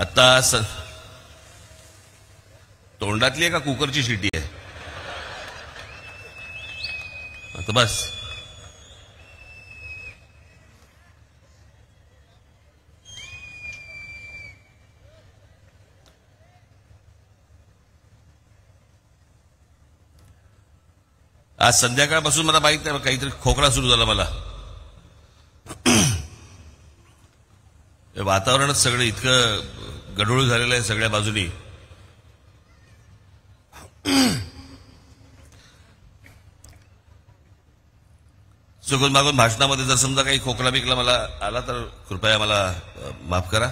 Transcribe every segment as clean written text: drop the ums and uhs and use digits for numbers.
आता तोंडातली आहे का कुकरची शिटी आहे? आता बस. आज संध्याकाळपासून मला माहित नाही काहीतरी खोकला सुरू झाला मला. वातावरणच सगळं इतकं गढूळ झालेलं आहे सगळ्या बाजूनी. चुकून मागून भाषणामध्ये जर समजा काही खोकला बिकला मला आला तर कृपया मला माफ करा.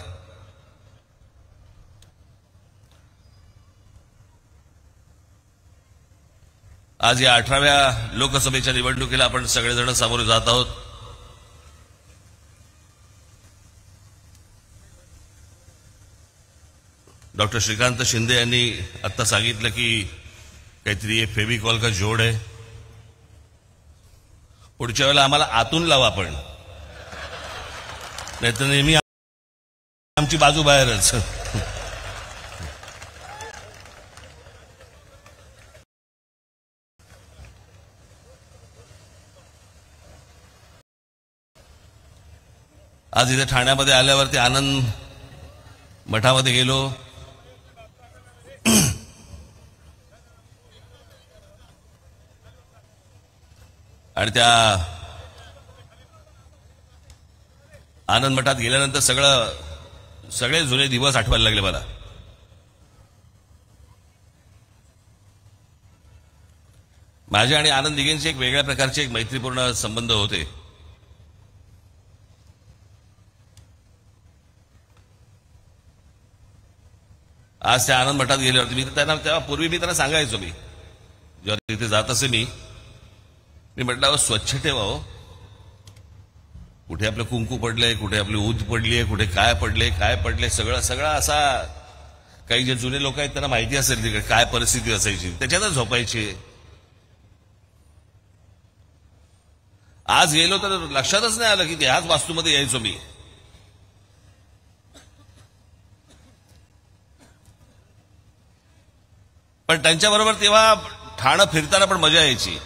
आज या 18व्या लोकसभेच्या निवडणुकीला आपण सगळेजण सामोरे जात आहोत. डॉक्टर श्रीकांत शिंदे यांनी आता सांगितलं की काहीतरी फेविकॉल का जोड आहे. पुढच्या वेळेला आम्हाला आतून लावा आपण, नाहीतर नेहमी आमची बाजू बाहेरच. आज इथे ठाण्यामध्ये आल्यावरती आनंद मठामध्ये गेलो. आणि त्या आनंद मठात गेल्यानंतर सगळे जुने दिवस आठवायला लागले मला. माझे आणि आनंद दिघेंचे एक वेगळ्या प्रकारचे एक मैत्रीपूर्ण संबंध होते. आज त्या आनंद मठात गेल्यावरती मी त्यांना तेव्हा पूर्वी मी त्यांना सांगायचो, मी जेव्हा तिथे जात असे मी म्हटलं स्वच्छ ठेवा हो. कुठे आपलं कुंकू पडलंय, कुठे आपली ऊद पडलीय, कुठे काय पडले सगळं असा. काही जे जुने लोक आहेत त्यांना माहिती असेल तिकडे काय परिस्थिती असायची, त्याच्यातच झोपायची. आज गेलो तर लक्षातच नाही आलं की ह्याच वास्तूमध्ये यायचो मी. पण त्यांच्याबरोबर तेव्हा ठाणं फिरताना पण मजा यायची.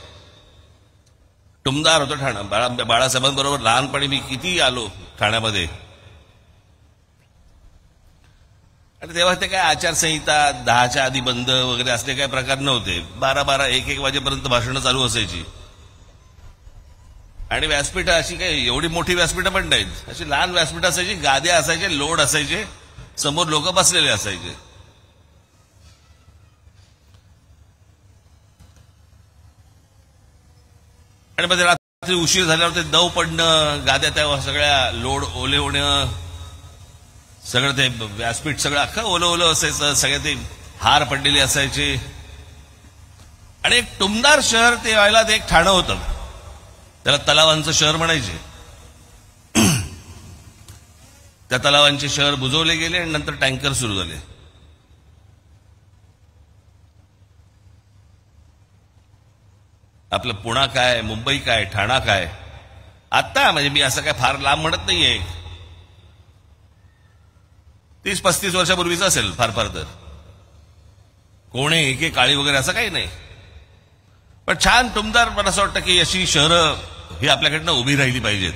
टुमदार होतं ठाणं. बाळासाहेबांबरोबर लहानपणी मी किती आलो ठाण्यामध्ये. आणि तेव्हा ते काय आचारसंहिता 10च्या आधी बंद वगैरे असले काही प्रकार नव्हते. 12-12, 1-1 वाजेपर्यंत भाषणं चालू असायची. आणि व्यासपीठं अशी काही एवढी मोठी व्यासपीठं पण नाहीत, अशी लहान व्यासपीठं असायची. गाद्या असायचे, लोड असायचे, समोर लोक बसलेले असायचे. आणि मध्ये रात्री उशीर झाल्यावर ते दव पडणं, गाद्या त्या सगळ्या लोड ओले होणं, सगळं ते व्यासपीठ सगळं अख्खं ओलं असायचं. सगळे ते हार पडलेले असायचे. आणि एक टुमदार शहर ते व्हायला ते एक ठाणं होतं. त्याला तलावांचं शहर म्हणायचे. त्या तलावांचे शहर बुजवले गेले आणि नंतर टँकर सुरू झाले. आपलं पुणा काय, मुंबई काय, ठाणा काय. आता म्हणजे मी असं काय फार लांब म्हणत नाहीये, 30-35 वर्षापूर्वीच असेल फार तर. कोणे एके काळी वगैरे असं काही नाही. पण छान टुमदार. मला असं वाटतं की अशी शहरं ही आपल्याकडनं उभी राहिली पाहिजेत.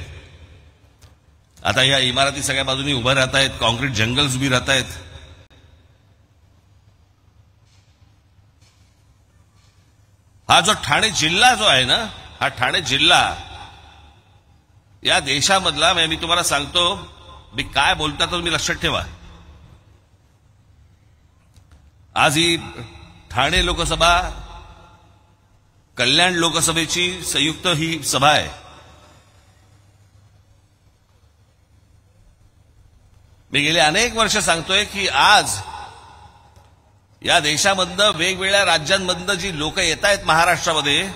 आता या इमारती सगळ्या बाजूनी उभ्या राहत आहेत, कॉन्क्रीट जंगल्स उभी राहत आहेत. हा जो ठाणे जिल्हा जो आहे ना, हा ठाणे जिल्हा या देशामधला, मी तुम्हाला सांगतो, मी काय बोलता तर तुम्ही लक्षात ठेवा. आज ही ठाणे लोकसभा कल्याण लोकसभेची संयुक्त ही सभा आहे. मी गेले अनेक वर्ष सांगतोय की आज या देशामधनं वेगवेगळ्या राज्यांमधनं जी लोक येत आहेत महाराष्ट्रामध्ये,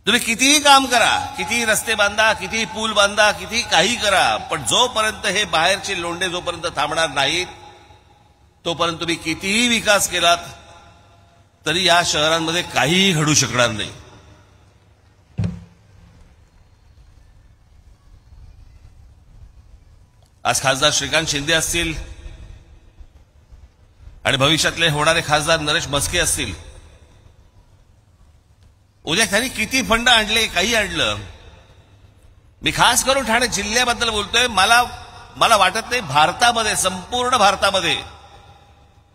तुम्ही कितीही काम करा, कितीही रस्ते बांधा, कितीही पूल बांधा, कितीही काही करा, पण जोपर्यंत हे बाहेरचे लोंढे जोपर्यंत थांबणार नाहीत, तोपर्यंत तुम्ही कितीही विकास केलात तरी या शहरांमध्ये काहीही घडू शकणार नाही. आज खासदार श्रीकांत शिंदे असतील आणि भविष्यातले होणारे खासदार नरेश म्हस्के असतील, उद्या त्यांनी किती फंड आणले, काही आणलं. मी खास करून ठाणे जिल्ह्याबद्दल बोलतोय. मला वाटत नाही भारतामध्ये, संपूर्ण भारतामध्ये,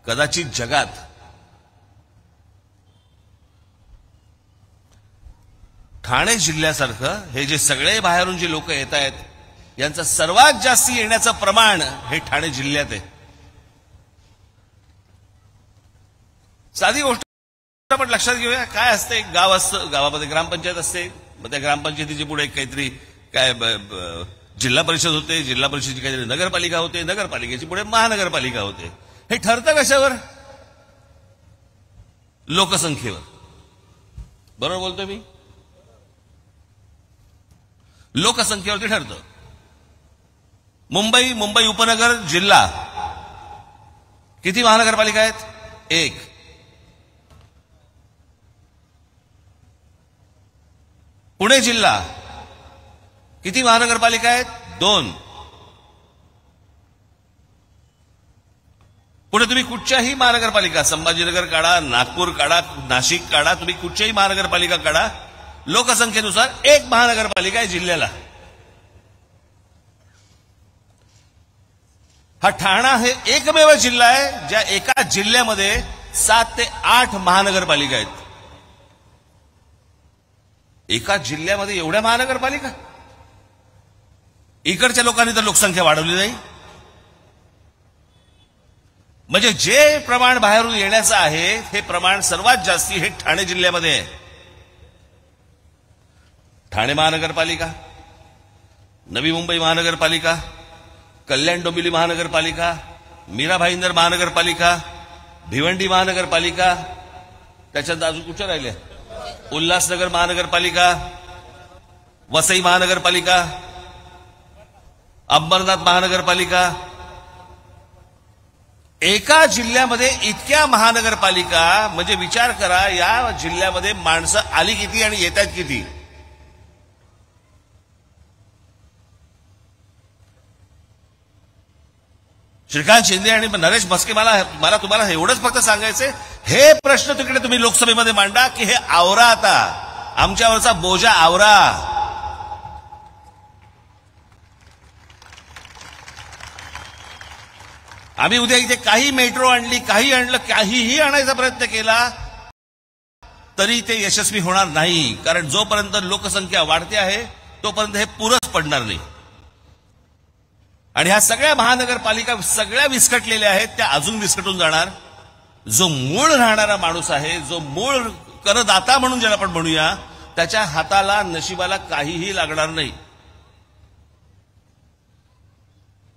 कदाचित जगात ठाणे जिल्ह्यासारखं हे जे सगळे बाहेरून जे लोक येत आहेत, यांचं सर्वात जास्त येण्याचं प्रमाण हे ठाणे जिल्ह्यात आहे. साधी गोष्ट आपण लक्षात घेऊया. काय असतं, एक गाव असतं, गावामध्ये ग्रामपंचायत असते, मग त्या ग्रामपंचायतीची पुढे काहीतरी काय जिल्हा परिषद होते, जिल्हा परिषदेची काहीतरी नगरपालिका होते, नगरपालिकेची पुढे महानगरपालिका होते. हे ठरतं कशावर? लोकसंख्येवर. बरोबर बोलतोय मी? लोकसंख्येवरती ठरतं. मुंबई उपनगर जिल्हा किती महानगरपालिका आहेत? 1. पुणे जिल्हा किती महानगरपालिका आहेत? 2. पुढे तुम्ही कुठच्याही महानगरपालिका, संभाजीनगर काढा, नागपूर काढा, नाशिक काढा, तुम्ही कुठच्याही महानगरपालिका काढा, लोकसंख्येनुसार 1 महानगरपालिका आहे जिल्ह्याला. हा ठाणा हे एकमेव जिल्हा आहे ज्या एका जिल्ह्यामध्ये 7 ते 8 महानगरपालिका आहेत. एका जिल्ह्यामध्ये एवढ्या महानगरपालिका. इकडच्या लोकांनी तर लोकसंख्या वाढवली नाही. म्हणजे जे प्रमाण बाहेरून येण्याचं आहे हे प्रमाण सर्वात जास्ती हे ठाणे जिल्ह्यामध्ये आहे. ठाणे महानगरपालिका, नवी मुंबई महानगरपालिका, कल्याण डोंबिवली महानगरपालिका, मीरा भाईंदर महानगरपालिका, भिवंडी महानगरपालिका, त्याच्यात अजून कुठे राहिले? उल्हासनगर महानगरपालिका, वसई महानगरपालिका, अंबरनाथ महानगरपालिका. एका जिल्ह्यामध्ये इतक्या महानगरपालिका, म्हणजे विचार करा या जिल्ह्यामध्ये माणसं आली किती आणि येतात किती. श्रीकांत शिंदे आणि नरेश म्हस्के, मला तुम्हाला एवढंच फक्त सांगायचंय, हे प्रश्न तिकडे तुम्ही लोकसभेमध्ये मांडा की हे आवरा, आता आमच्यावरचा बोजा आवरा. आम्ही उद्या इथे काही मेट्रो आणली, काही आणलं, काहीही आणायचा प्रयत्न केला तरी ते यशस्वी होणार नाही. कारण जोपर्यंत लोकसंख्या वाढते आहे तोपर्यंत हे पुरंच पडणार नाही. आणि ह्या सगळ्या महानगरपालिका सगळ्या विस्कटलेल्या आहेत, त्या अजून विस्कटून जाणार. जो मूळ राहणारा माणूस आहे, जो मूळ करदाता म्हणून ज्याला आपण म्हणूया, त्याच्या हाताला, नशिबाला काहीही लागणार नाही.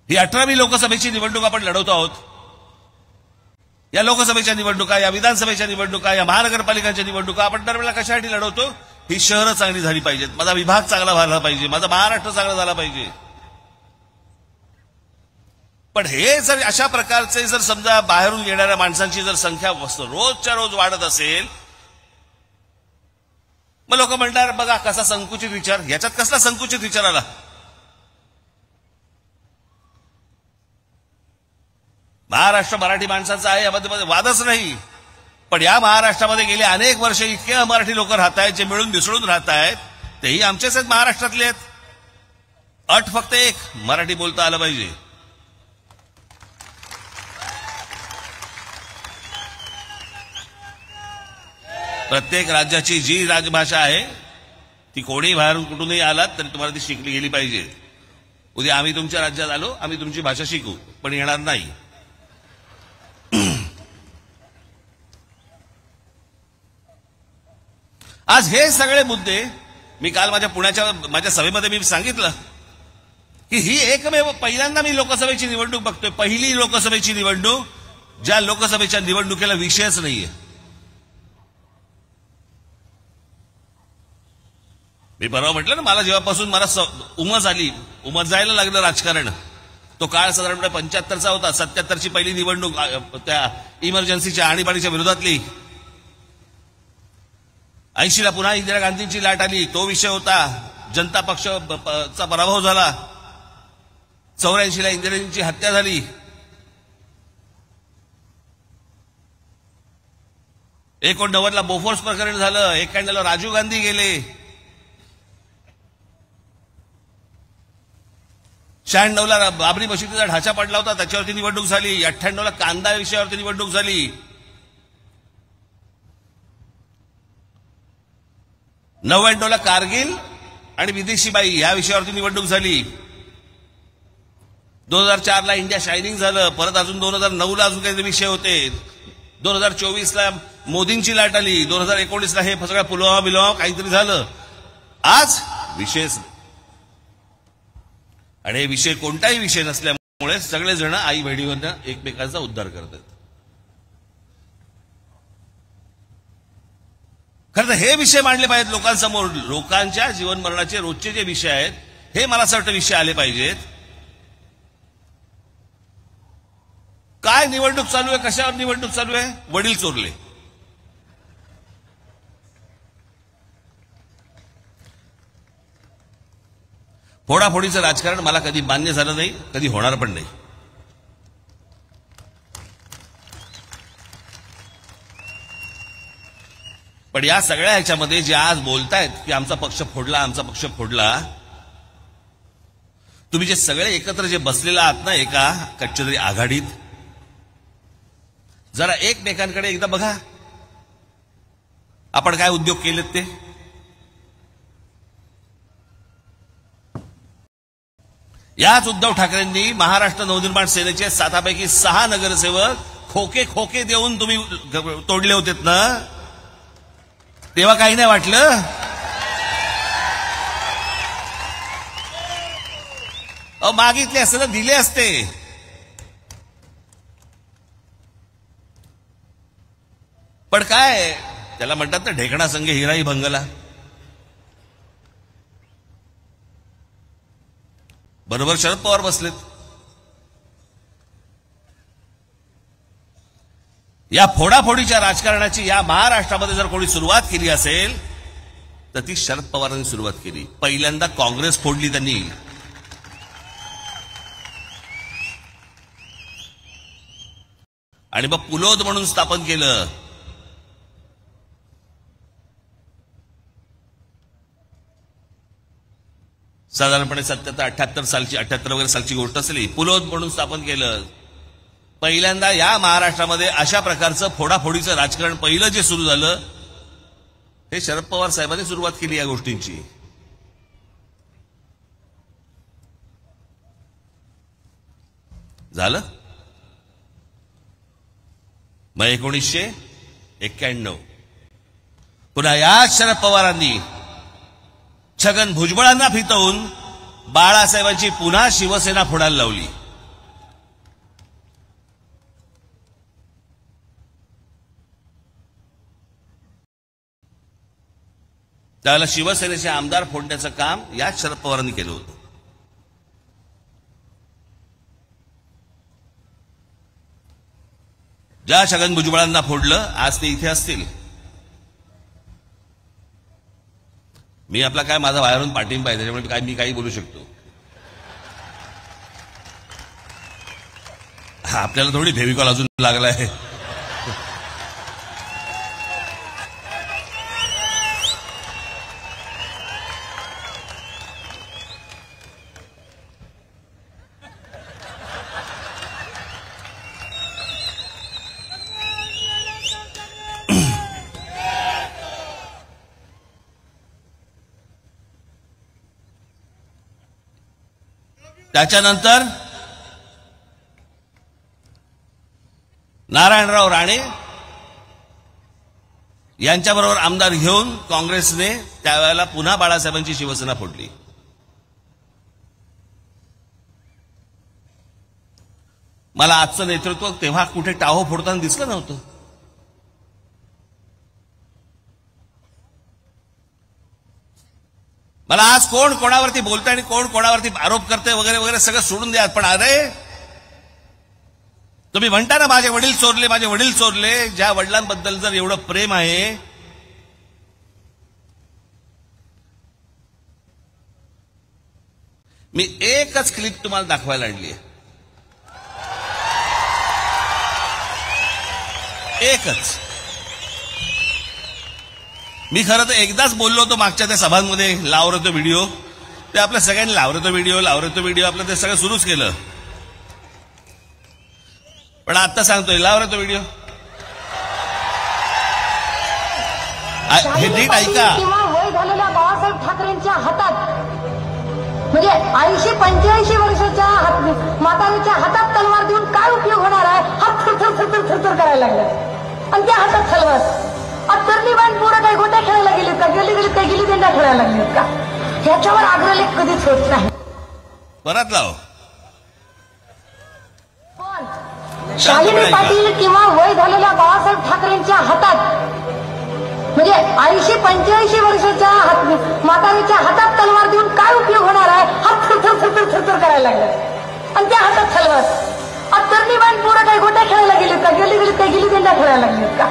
ही 18वी लोकसभेची निवडणूक आपण लढवतो आहोत. या लोकसभेच्या निवडणुका, या विधानसभेच्या निवडणुका, या महानगरपालिकांच्या निवडणुका आपण दरवेळेला कशासाठी लढवतो? ही शहरं चांगली झाली पाहिजेत, माझा विभाग चांगला व्हायला पाहिजे, माझा महाराष्ट्र चांगला झाला पाहिजे. पण हे जर अशा प्रकारचे जर समजा बाहेरून येणाऱ्या माणसांची जर संख्या रोजच्या रोज वाढत असेल, मग लोक म्हणणार बघा कसा संकुचित विचार. याच्यात कसला संकुचित विचार आला? महाराष्ट्र मराठी माणसाचा आहे, यामध्ये वादच नाही. पण या महाराष्ट्रामध्ये गेले अनेक वर्ष इतके अमराठी लोक राहत आहेत, जे मिळून मिसळून राहत आहेत, तेही आमचेच आहेत, महाराष्ट्रातले आहेत. अट फक्त एक, मराठी बोलता आलं पाहिजे. प्रत्येक राज्याची जी राजभाषा आहे ती कोणी बाहेरून कुठूनही आलात तरी तुम्हाला ती शिकली गेली पाहिजे. उद्या आम्ही तुमच्या राज्यात आलो, आम्ही तुमची भाषा शिकू, पण येणार नाही. आज हे सगळे मुद्दे मी काल माझ्या सभेमध्ये मी सांगितलं की ही एकमेव पहिल्यांदा मी लोकसभेची निवडणूक बघतोय, पहिली लोकसभेची निवडणूक ज्या लोकसभेच्या निवडणुकीला विषयच नाहीये. मी परवा म्हटलं ना, मला जेव्हापासून मला उमज जायला लागलं राजकारण, तो काळ साधारणपणे 75चा होता. 77ची पहिली निवडणूक त्या इमर्जन्सीच्या आणीबाणीच्या विरोधातली. 80ला पुन्हा इंदिरा गांधींची लाट आली, तो विषय होता. जनता पक्षाचा पराभव झाला. 84 ला इंदिराजींची हत्या झाली. ला बोफोर्स प्रकरण झालं. 91 ला राजीव गांधी गेले. 96 ला बाबरी मशिदीचा ढाचा पडला होता, त्याच्यावरती निवडणूक झाली. 98 ला कांदा विषयावरती निवडणूक झाली. 99 ला कारगिल आणि विदेशी बाई या विषयावरती निवडणूक झाली. 2004 ला इंडिया शायनिंग झालं. परत अजून 2009 ला अजून काही विषय होते. 2024 ला मोदींची लाट आली. 2019 ला हे सगळं पुलवामा बिलवामा काहीतरी झालं. आज विषयच नाही. आणि हे विषय कोणताही विषय नसल्यामुळे सगळेजण आई बहिणीवरनं एकमेकांचा उद्धार करतात. खरं तर हे विषय मांडले पाहिजेत लोकांसमोर. लोकांच्या जीवन मरणाचे रोजचे जे विषय आहेत हे मला असं वाटतं विषय आले पाहिजेत. काय निवडणूक चालू आहे, कशावर निवडणूक चालू आहे? वडील चोरले. फोडाफोडीचं राजकारण मला कधी मान्य झालं नाही, कधी होणार पण नाही. पण या सगळ्या ह्याच्यामध्ये जे आज बोलतायत की आमचा पक्ष फोडला, आमचा पक्ष फोडला, तुम्ही जे सगळे एकत्र जे बसलेला आहात ना एका कच्च्या तरी आघाडीत, जरा एकमेकांकडे एकदा बघा. आपण काय उद्योग केलेत ते. याच उद्धव ठाकरेंनी महाराष्ट्र नवनिर्माण सेनेचे 7 पैकी 6 नगरसेवक खोके खोके देऊन तुम्ही तोडले होतेत ना, तेव्हा काही नाही वाटलं. मागितले असते तर दिले असते. पण काय त्याला म्हणतात ना, ढेकणा संघ हिराई भंगला. बरोबर शरद पवार बसलेत. या फोडाफोडीच्या राजकारणाची या महाराष्ट्रामध्ये जर कोणी सुरुवात केली असेल तर ती शरद पवारांनी सुरुवात केली. पहिल्यांदा काँग्रेस फोडली त्यांनी. आणि मग पुलोद म्हणून स्थापन केलं. साधारणपणे 77-78 सालची 78 वगैरे सालची गोष्ट असली. पुलोद म्हणून स्थापन केलं. पहिल्यांदा या महाराष्ट्रामध्ये अशा प्रकारचं फोडाफोडीचं राजकारण पहिलं जे सुरू झालं हे शरद पवार साहेबांनी सुरुवात केली या गोष्टींची. झालं मग 1991 पुन्हा याच शरद पवारांनी छगन भुजबळांना फितवून बाळासाहेबांची पुन्हा शिवसेना फोडायला लावली. त्यावेळेला शिवसेनेचे आमदार फोडण्याचं काम याच शरद पवारांनी केलं होतं. ज्या छगन भुजबळांना फोडलं आज ते इथे असतील. मी आपला काय माझा बाहेरून पाठिंबा आहे त्याच्यामुळे मी काही बोलू शकतो. आपल्याला थोडी फेविकॉल अजून लागला आहे. त्याच्यानंतर नारायणराव राणे यांच्याबरोबर आमदार घेऊन काँग्रेसने त्यावेळेला पुन्हा बाळासाहेबांची शिवसेना फोडली. मला आजचं नेतृत्व तेव्हा कुठे टाहो फोडताना दिसलं नव्हतं. मला आज कोण कोणावरती बोलतंय आणि कोण कोणावरती आरोप करते वगैरे वगैरे सगळं सोडून द्या. पण अरे तुम्ही म्हणता ना माझे वडील चोरले, माझे वडील चोरले. ज्या वडिलांबद्दल जर एवढं प्रेम आहे मी एकच क्लिप तुम्हाला दाखवायला आणली आहे, एकच. मी खरं तर एकदाच बोललो होतो मागच्या त्या सभांमध्ये, लावतो व्हिडिओ, ते आपल्या सगळ्यांनी लावतो व्हिडिओ आपलं ते सगळं सुरूच केलं. पण आता सांगतोय लावतो व्हिडिओ, हे नीट ऐका. किंवा वय झालेल्या बाळासाहेब ठाकरेंच्या हातात, म्हणजे 80-85 वर्षाच्या म्हातारीच्या हातात तलवार देऊन काय उपयोग होणार आहे? हात थरथर करायला लागला आणि त्या हातात तलवार. तरणी बाण पोरं काही गोट्या खेळायला गेलीत का? गेली काही गिली दंडा खेळायला लागलीत का? ह्याच्यावर अग्रलेख कधीच होत नाही. परत लाव. शालिनी पाटील किंवा वय झालेल्या बाळासाहेब ठाकरेंच्या हातात, म्हणजे 80-85 वर्षाच्या म्हातारीच्या हातात तलवार देऊन काय उपयोग होणार आहे? हात थरथर करायला लागला आणि त्या हातात तलवार. तरणी बाण पोरं काही गोट्या खेळायला गेलीत का? गेली काही गिली दंडा खेळायला लागलीत का?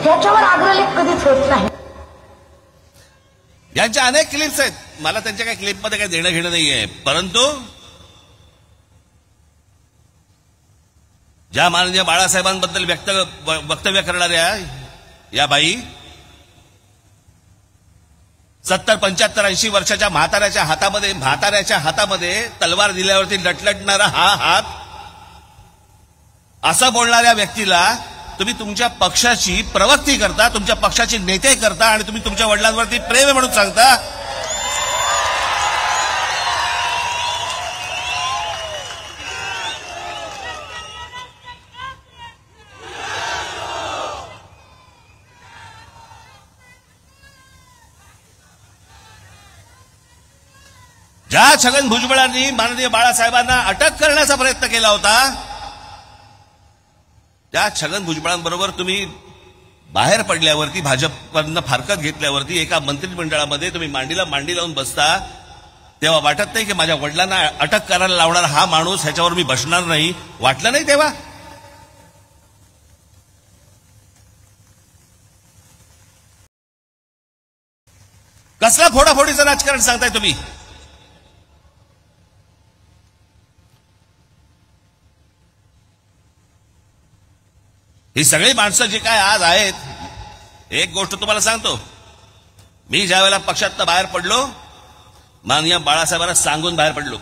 ह्याच्यावर अग्रलेख कधीच होत नाही. यांच्या अनेक क्लिप्स आहेत, मला त्यांच्या काही क्लिपमध्ये काही देणं घेणं नाहीये. परंतु ज्या माननीय बाळासाहेबांबद्दल वक्तव्य करणाऱ्या या बाई 70-75-80 वर्षाच्या म्हाताऱ्याच्या हातामध्ये तलवार दिल्यावरती लटलटणारा हा हात, असं बोलणाऱ्या व्यक्तीला तुम्ही तुमच्या पक्षाची प्रवक्ती करता, तुमच्या पक्षाचे नेते करता आणि तुम्ही तुमच्या वडिलांवरती प्रेम आहे म्हणून सांगता. ज्या छगन भुजबळांनी माननीय बाळासाहेबांना अटक करण्याचा प्रयत्न केला होता, त्या छगन भुजबळांबरोबर तुम्ही बाहेर पडल्यावरती, भाजपवरनं फारकत घेतल्यावरती एका मंत्रिमंडळामध्ये तुम्ही मांडीला मांडी लावून बसता, तेव्हा वाटत नाही की माझ्या वडिलांना अटक करायला लावणार हा माणूस, ह्याच्यावर मी बसणार नाही? वाटलं नाही तेव्हा? कसला फोडाफोडीचं राजकारण सांगताय तुम्ही? ही सगळी माणसं जी काय आज आहेत, एक गोष्ट तुम्हाला सांगतो, मी ज्या वेळेला पक्षातनं बाहेर पडलो, माननीय बाळासाहेबांना सांगून बाहेर पडलो.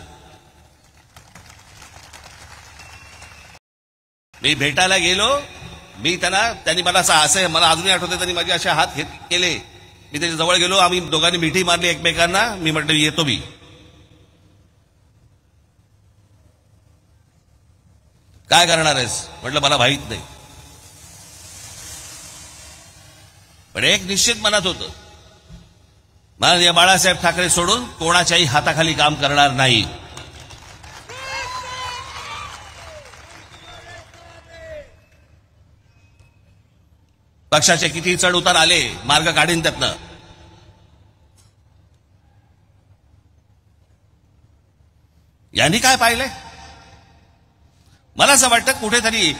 मी भेटायला गेलो, त्यांनी मला असं मला अजूनही आठवते, त्यांनी माझे असे हात केले, मी त्याच्या जवळ गेलो, आम्ही दोघांनी मिठी मारली एकमेकांना. मी म्हटलं येतो मी. काय करणार आहेस म्हटलं मला माहित नाही. पण एक निश्चित मनात होतं, माननीय बाळासाहेब ठाकरे सोडून कोणाच्याही हाताखाली काम करणार नाही. पक्षाचे किती चढ उतार आले, मार्ग काढीन त्यातनं. यांनी काय पाहिलंय? मला असं वाटतं कुठेतरी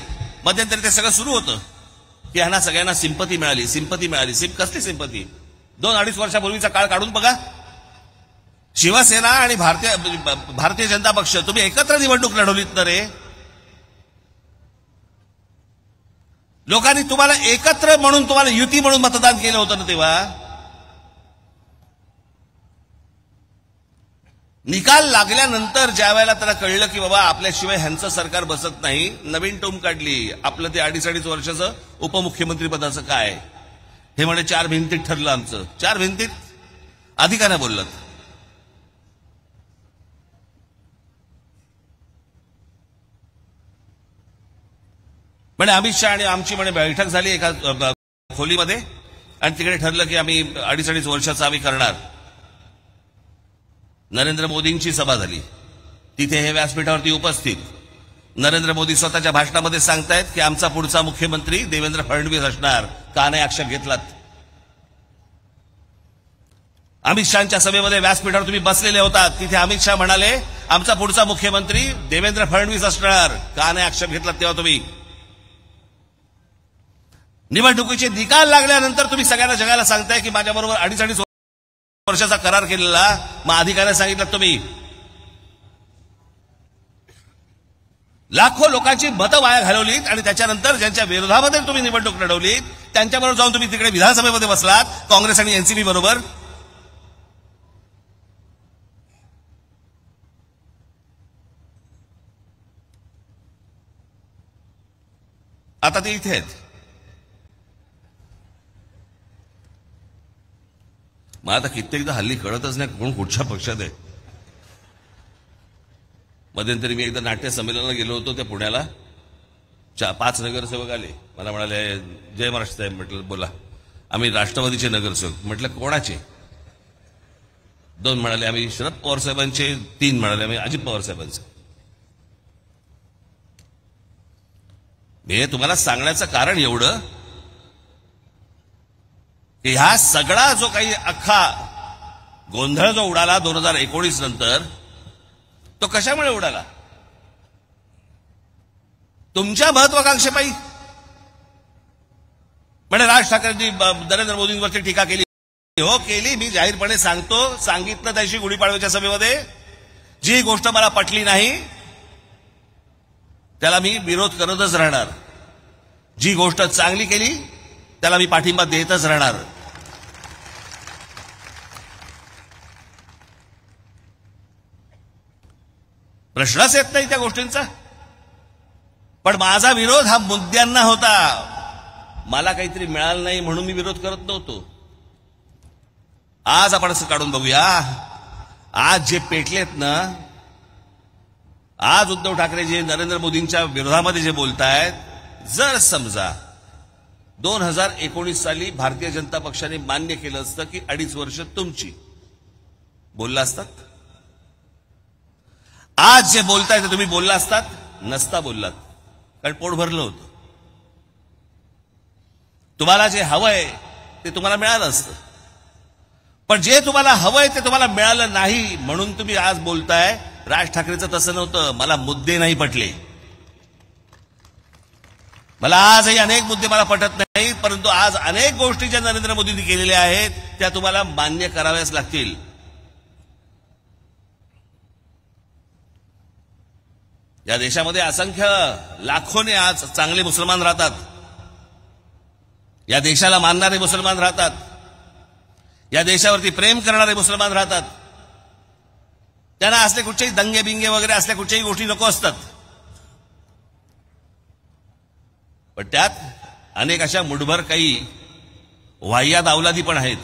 मध्यंतरी ते सगळं सुरू होतं की ह्यांना सगळ्यांना सिंपती मिळाली. कसली सिंपती? 2-2.5 वर्षापूर्वीचा काळ काढून बघा. शिवसेना आणि भारतीय जनता पक्ष तुम्ही एकत्र निवडणूक लढवलीत ना रे. लोकांनी तुम्हाला एकत्र म्हणून, तुम्हाला युती म्हणून मतदान केलं होतं ना. तेव्हा निकाल लागल्यानंतर ज्या वेळेला त्याला कळलं की बाबा आपल्याशिवाय ह्यांचं सरकार बसत नाही, नवीन टोम काढली. आपलं ते 2.5 वर्षाचं उपमुख्यमंत्री पदाचं काय, हे म्हणे 4 भिंतीत ठरलं आमचं. 4 भिंतीत आधी का नाही बोललं? म्हणे अमित शहा आणि आमची म्हणे बैठक झाली एका खोलीमध्ये आणि तिकडे ठरलं की आम्ही 2.5 वर्षाचं आम्ही करणार. नरेंद्र मोदींची सभा झाली, तिथे हे व्यासपीठावरती उपस्थित नरेंद्र मोदी स्वतःच्या भाषणामध्ये सांगतायत की आमचा पुढचा मुख्यमंत्री देवेंद्र फडणवीस असणार. का नाही आक्षेप घेतलात? अमित शहाच्या सभेमध्ये व्यासपीठावर तुम्ही बसलेले होतात, तिथे अमित शहा म्हणाले आमचा पुढचा मुख्यमंत्री देवेंद्र फडणवीस असणार. का नाही आक्षेप घेतलात तेव्हा तुम्ही? निवडणुकीचे निकाल लागल्यानंतर तुम्ही सगळ्यांना जगाला सांगताय की माझ्याबरोबर 2.5 वर्षाचा करार केलेला, मग आधी काय सांगितलं तुम्ही? लाखो लोकांची मतं वाया घालवलीत आणि त्याच्यानंतर ज्यांच्या विरोधामध्ये तुम्ही निवडणूक लढवलीत त्यांच्याबरोबर जाऊन तुम्ही तिकडे विधानसभेमध्ये बसलात काँग्रेस आणि एनसीपी बरोबर. आता ते इथे आहेत. मग आता कित्येकदा हल्ली कळतच नाही कोण कुठच्या पक्षात आहे. मध्यंतरी मी एकदा नाट्य संमेलनाला गेलो होतो त्या पुण्याला. 5 नगरसेवक आले मला म्हणाले जय महाराष्ट्र साहेब. म्हटलं बोला. आम्ही राष्ट्रवादीचे नगरसेवक. म्हटलं कोणाचे? 2 म्हणाले आम्ही शरद पवार साहेबांचे. 3 म्हणाले आम्ही अजित पवार साहेबांचे. हे तुम्हाला सांगण्याचं कारण एवढं की ह्या सगळा जो काही अख्खा गोंधळ जो उडाला 2019 नंतर तो कशामुळे उडाला? तुमच्या महत्वाकांक्षेपायी. म्हणजे राज ठाकरेंनी नरेंद्र मोदींवरती टीका केली. हो केली. मी जाहीरपणे सांगतो. सांगितलं त्याशी गुढीपाडव्याच्या सभेमध्ये. जी गोष्ट मला पटली नाही त्याला मी विरोध करतच राहणार. जी गोष्ट चांगली केली त्याला मी पाठिंबा देतच राहणार. प्रश्नच येत नाही त्या गोष्टींचा. पण माझा विरोध हा मुद्द्यांना होता. मला काहीतरी मिळालं नाही म्हणून मी विरोध करत नव्हतो. आज आपण असं काढून बघूया. आज जे पेटलेत ना, आज उद्धव ठाकरे जे नरेंद्र मोदींच्या विरोधामध्ये जे बोलतायत, जर समजा 2019 साली भारतीय जनता पक्षाने मान्य केलं असतं की 2.5 वर्ष तुमची, बोलला असतात? आज जे बोलताय ते तुम्ही बोलला असतात? नसता बोललात, कारण पोट भरलं होतं. तुम्हाला जे हवंय ते तुम्हाला मिळालं असतं. पण जे तुम्हाला हवंय ते तुम्हाला मिळालं नाही म्हणून तुम्ही आज बोलताय. राज ठाकरेंचं तसं नव्हतं. मला मुद्दे नाही पटले. मला आजही अनेक मुद्दे मला पटत नाहीत, परंतु आज अनेक गोष्टी ज्या नरेंद्र मोदींनी केलेल्या आहेत त्या तुम्हाला मान्य कराव्याच लागतील. या देशामध्ये असंख्य लाखोने आज चांगले मुसलमान राहतात. या देशाला मानणारे मुसलमान राहतात. या देशावरती प्रेम करणारे मुसलमान राहतात. त्यांना असले कुठचेही दंगे बिंगे वगैरे असल्या कुठच्याही गोष्टी नको असतात. पण त्यात अनेक अशा मुठभर काही वाह्यात अवलादी पण आहेत.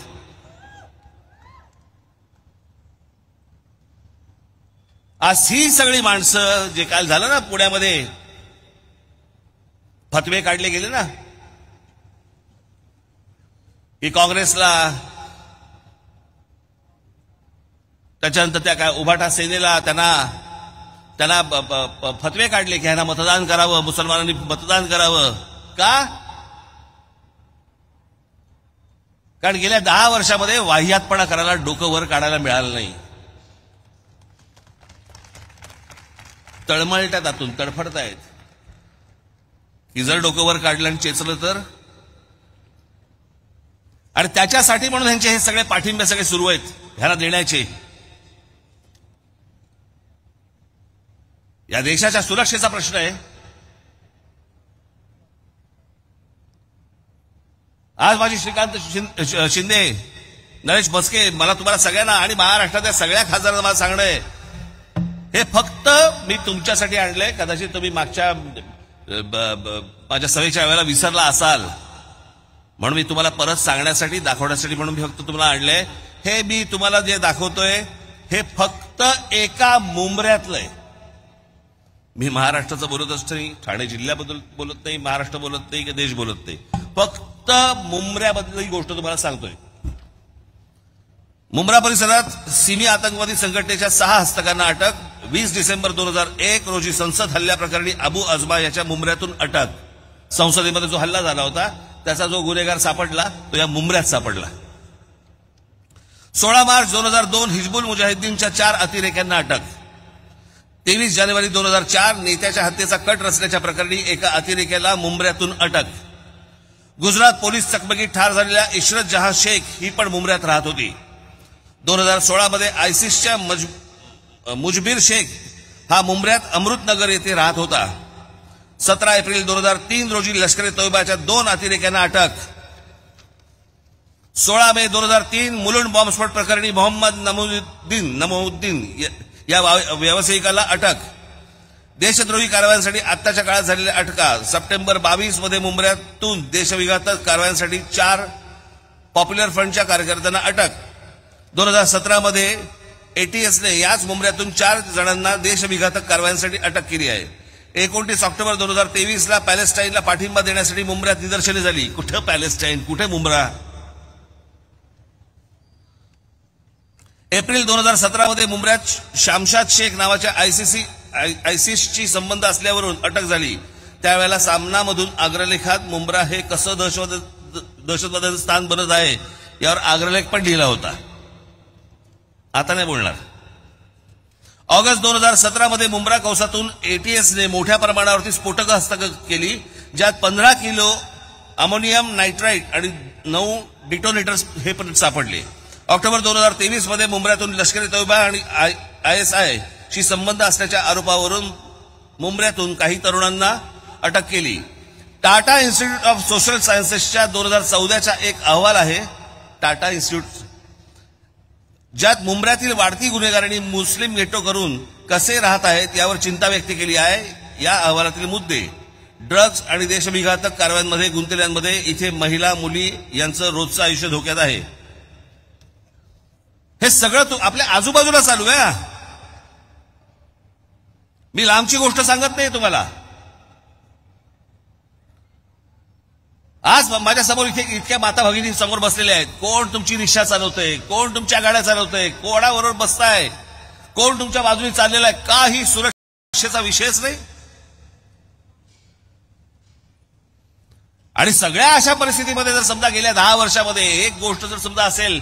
आज ही सगळी माणसं, जे काल झालं ना पुण्यामध्ये, फतवे काढले गेले ना की काँग्रेसला, त्याच्यानंतर त्या काय उभाटा सेनेला त्यांना फतवे काढले की ह्यांना मतदान करावं, मुसलमानांनी मतदान करावं. का? कारण गेल्या 10 वर्षामध्ये वाह्यातपणा करायला, डोकं वर काढायला मिळालं नाही. तळमळतात, आतून तडफडतायत की जर डोकं वर काढलं आणि चेचलं तर. आणि त्याच्यासाठी म्हणून ह्यांचे हे सगळे पाठिंबे सगळे सुरू आहेत ह्यांना देण्याचे. या देशाच्या सुरक्षेचा प्रश्न आहे. आज माझी श्रीकांत शिंदे, नरेश म्हस्के, मला तुम्हाला सगळ्यांना आणि महाराष्ट्रातल्या सगळ्या खासदारांना मला सांगणं आहे, हे फक्त मी तुमच्यासाठी आणलंय. कदाचित तुम्ही मागच्या माझ्या सभेच्या वेळेला विसरला असाल म्हणून मी तुम्हाला परत सांगण्यासाठी, दाखवण्यासाठी म्हणून मी फक्त तुम्हाला आणलंय. हे मी तुम्हाला जे दाखवतोय हे फक्त एका मुंबऱ्यातलं आहे. मी महाराष्ट्राचं बोलतच नाही, ठाणे जिल्ह्याबद्दल बोलत नाही, महाराष्ट्र बोलत नाही, की देश बोलत नाही. फक्त मुंबऱ्याबद्दल ही गोष्ट तुम्हाला सांगतोय. मुंब्रा परिसरात सिमी आतंकवादी संघटनेच्या 6 हस्तकांना अटक. 20 डिसेंबर 2001 रोजी संसद हल्ल्याप्रकरणी अबू अजमा याच्या मुंबऱ्यातून अटक. संसदेमध्ये जो हल्ला झाला होता त्याचा जो गुन्हेगार सापडला तो या मुंबऱ्यात सापडला. 16 मार्च 2002 हिजबुल मुजाहिद्दीनच्या 4 अतिरेक्यांना अटक. 23 जानेवारी 2004 नेत्याच्या हत्येचा कट रचल्याच्या प्रकरणी एका अतिरेक्याला मुंबऱ्यातून अटक. गुजरात पोलीस चकमकीत ठार झालेल्या इशरत जहां शेख ही पण मुंबऱ्यात राहत होती. 2016 मध्ये आयसिसच्या मुजबीर शेख हा मुंबऱ्यात अमृतनगर येथे राहत होता. 17 एप्रिल 2003 रोजी लष्कर ए तोयबाच्या 2 अतिरेक्यांना अटक. 16 मे 2003 मुलुंड बॉम्बस्फोट प्रकरणी मोहम्मद नमुद्दीन या व्यावसायिकाला अटक. देशद्रोही कारवायांसाठी आत्ताच्या काळात झालेल्या अटका. सप्टेंबर 22 मध्ये मुंबऱ्यातून देशविघातक कारवायांसाठी 4 पॉप्युलर फ्रंटच्या कार्यकर्त्यांना अटक. 2017 मध्ये एटीएसने याच मुंबऱ्यातून 4 जणांना देशविघातक कारवायांसाठी अटक केली आहे. 29 ऑक्टोबर 2023 ला पॅलेस्टाईनला पाठिंबा देण्यासाठी मुंबऱ्यात निदर्शने झाली. कुठे पॅलेस्टाईन, कुठे मुंब्रा. एप्रिल 2017 मध्ये मुंबऱ्यात शामशाद शेख नावाच्या आयसिसशी संबंध असल्यावरून अटक झाली. त्यावेळेला सामनामधून अग्रलेखात मुंब्रा हे कसं दहशतवादाचं स्थान बनत आहे यावर अग्रलेख पण लिहिला होता. आता नाही बोलणार. ऑगस्ट 2017 मध्ये मुंब्रा कौसातून एटीएसने मोठ्या प्रमाणावरती स्फोटक हस्तगत केली, ज्यात 15 किलो अमोनियम नायट्राइट आणि 9 डिटोनेटर्स हे पण सापडले. ऑक्टोबर 2023 मध्ये मुंबऱ्यातून लष्कर ए तोयबा आणि ISI शी संबंध असल्याच्या आरोपावरून मुंबऱ्यातून काही तरुणांना अटक केली. टाटा इन्स्टिट्यूट ऑफ सोशल सायन्सेसच्या 2014चा एक अहवाल आहे, टाटा इन्स्टिट्यूट, ज्यात मुंबऱ्यातील वाढती गुन्हेगारी मुस्लिम गेटो करून कसे राहत आहेत यावर चिंता व्यक्त केली आहे. या अहवालातील मुद्दे ड्रग्ज आणि देशविघातक कारवायांमध्ये गुंतलेल्यांमध्ये इथे महिला मुली यांचं रोजचं आयुष्य धोक्यात आहे. हे सगळं आपल्या आजूबाजूला चालू आहे. मी लांबची गोष्ट सांगत नाही तुम्हाला. आज माझ्या समोर इतक्या माता भगिनी समोर बसलेल्या आहेत. कोण तुमची रिक्षा चालवतंय, कोण तुमच्या गाड्या चालवतंय, कोणाबरोबर बसताय, कोण तुमच्या बाजूने चाललेला आहे, काही सुरक्षेचा विषयच नाही. आणि सगळ्या अशा परिस्थितीमध्ये जर समजा गेल्या 10 वर्षामध्ये एक गोष्ट जर समजा असेल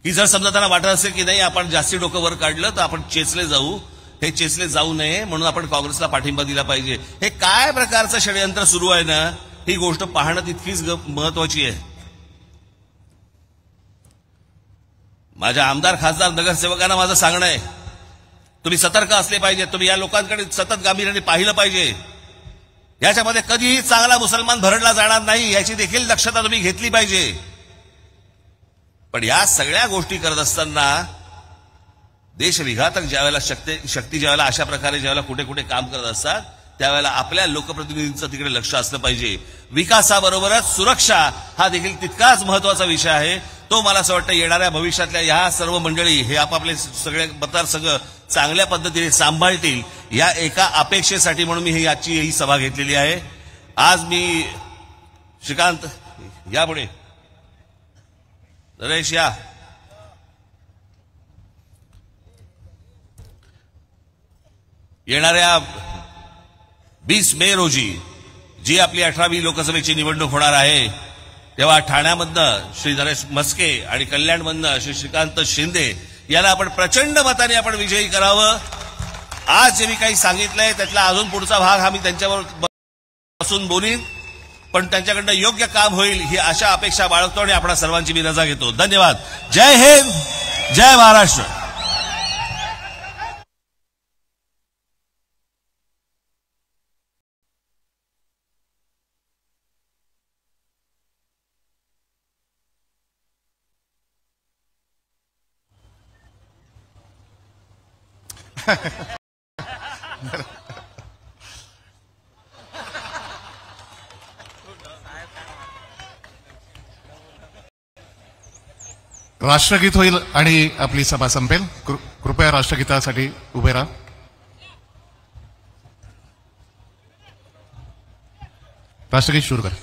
की जर समजा त्यांना वाटत असेल की नाही आपण जास्ती डोकं वर काढलं तर आपण चेचले जाऊ, हे चेचले जाऊ नये म्हणून आपण काँग्रेसला पाठिंबा दिला पाहिजे. हे काय प्रकारचं षडयंत्र सुरू आहे ना, ही गोष्ट पाहणं तितकीच महत्वाची आहे. माझ्या आमदार खासदार नगरसेवकांना माझं सांगणं आहे, तुम्ही सतर्क असले पाहिजे. तुम्ही या लोकांकडे सतत गांभीर्याने पाहिलं पाहिजे. याच्यामध्ये कधीही चांगला मुसलमान भरडला जाणार नाही याची देखील दक्षता तुम्ही घेतली पाहिजे. पण या सगळ्या गोष्टी करत असताना देशविघातक ज्यावेळेला शक्ती ज्यावेळेला अशा प्रकारे ज्यावेळेला कुठे कुठे काम करत असतात त्यावेळेला आपल्या लोकप्रतिनिधींचं तिकडे लक्ष असलं पाहिजे. विकासाबरोबरच सुरक्षा हा देखील तितकाच महत्वाचा विषय आहे. तो मला असं वाटतं येणाऱ्या भविष्यातल्या ह्या सर्व मंडळी हे आपापले सगळे मतदारसंघ चांगल्या पद्धतीने सांभाळतील या एका अपेक्षेसाठी म्हणून मी याची ही सभा घेतलेली आहे. आज मी श्रीकांत यापुढे नरेश या येणाऱ्या 20 मे रोजी जी आपली 18वी लोकसभेची निवडणूक होणार आहे तेव्हा ठाण्यामधनं श्री नरेश म्हस्के आणि कल्याणमधनं श्री श्रीकांत शिंदे यांना आपण प्रचंड मताने आपण विजयी करावं. आज जे मी काही सांगितलंय त्यातला अजून पुढचा भाग हा मी त्यांच्यावर बसून बोलीन, पण त्यांच्याकडनं योग्य काम होईल ही आशा अपेक्षा बाळगतो आणि आपणा सर्वांची मी रजा घेतो. धन्यवाद. जय हिंद, जय महाराष्ट्र. राष्ट्रगीत होईल आणि आपली सभा संपेल. कृपया राष्ट्रगीतासाठी उभे राहा. राष्ट्रगीत सुरू करा.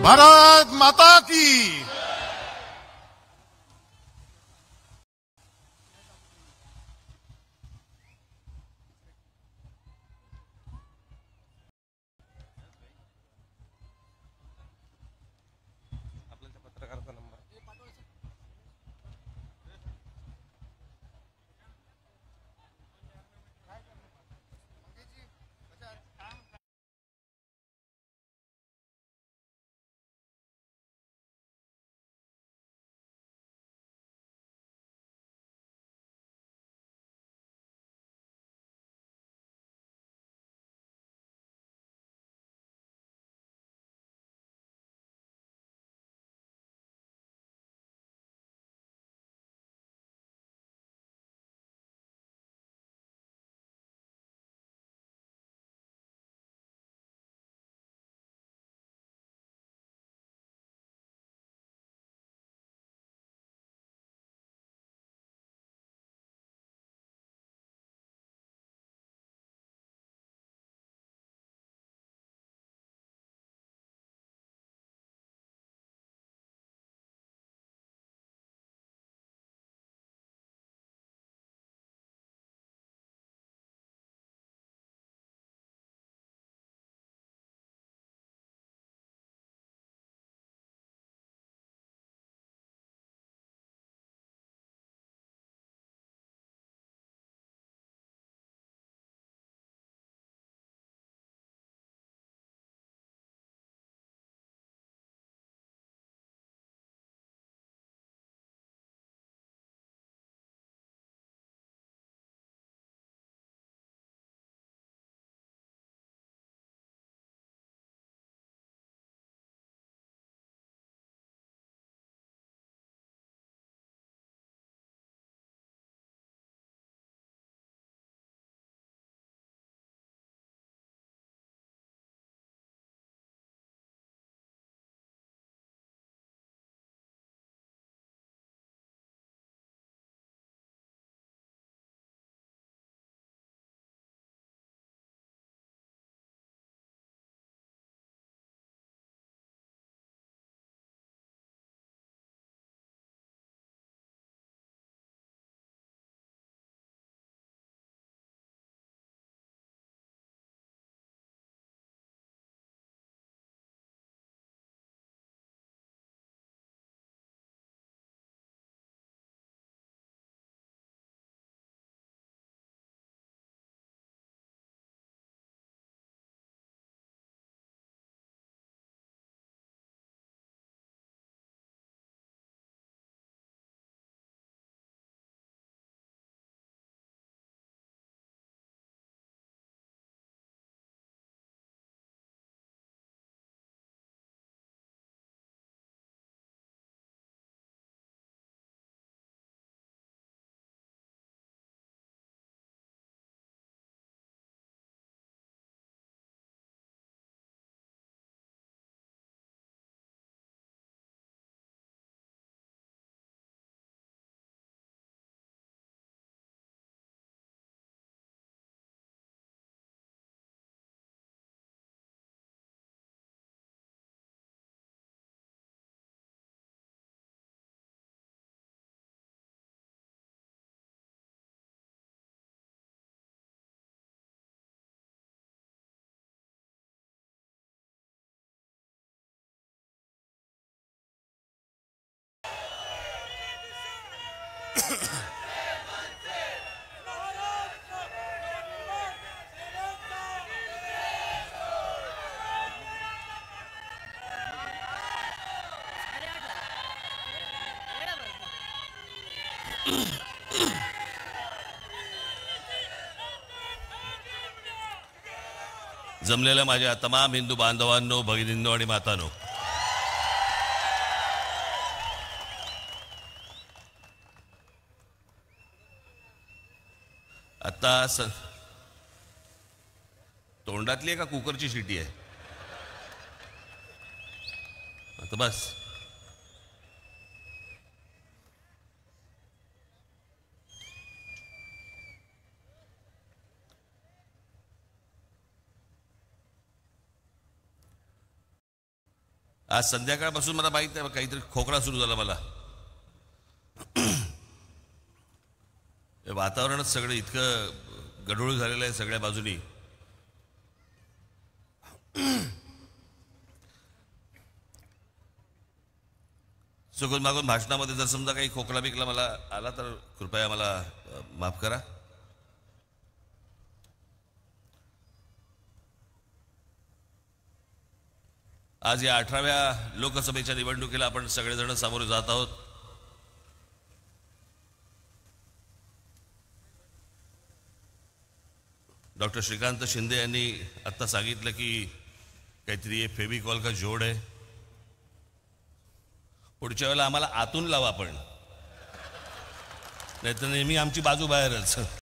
भारत माता की. जमलेल्या माझ्या तमाम हिंदू बांधवांनो, भगिनींनो आणि मातांनो, आता तोंडातली आहे का कुकरची शिटी आहे? आता बस. आज संध्याकाळपासून मला माहित आहे काहीतरी खोकला सुरू झाला मला. वातावरणच सगळं इतकं गढूळ झालेलं आहे सगळ्या बाजूनी. चुकून मागून भाषणामध्ये जर समजा काही खोकला बिकला मला आला तर कृपया मला माफ करा. आज या 18व्या लोकसभेच्या निवडणुकीला आपण सगळेजण सामोरे जात आहोत. डॉक्टर श्रीकांत शिंदे यांनी आत्ता सांगितलं की काहीतरी ये फेविकॉल का जोड आहे. पुढच्या वेळेला आम्हाला आतून लावा आपण, नाहीतर नेहमी आमची बाजू बाहेरच.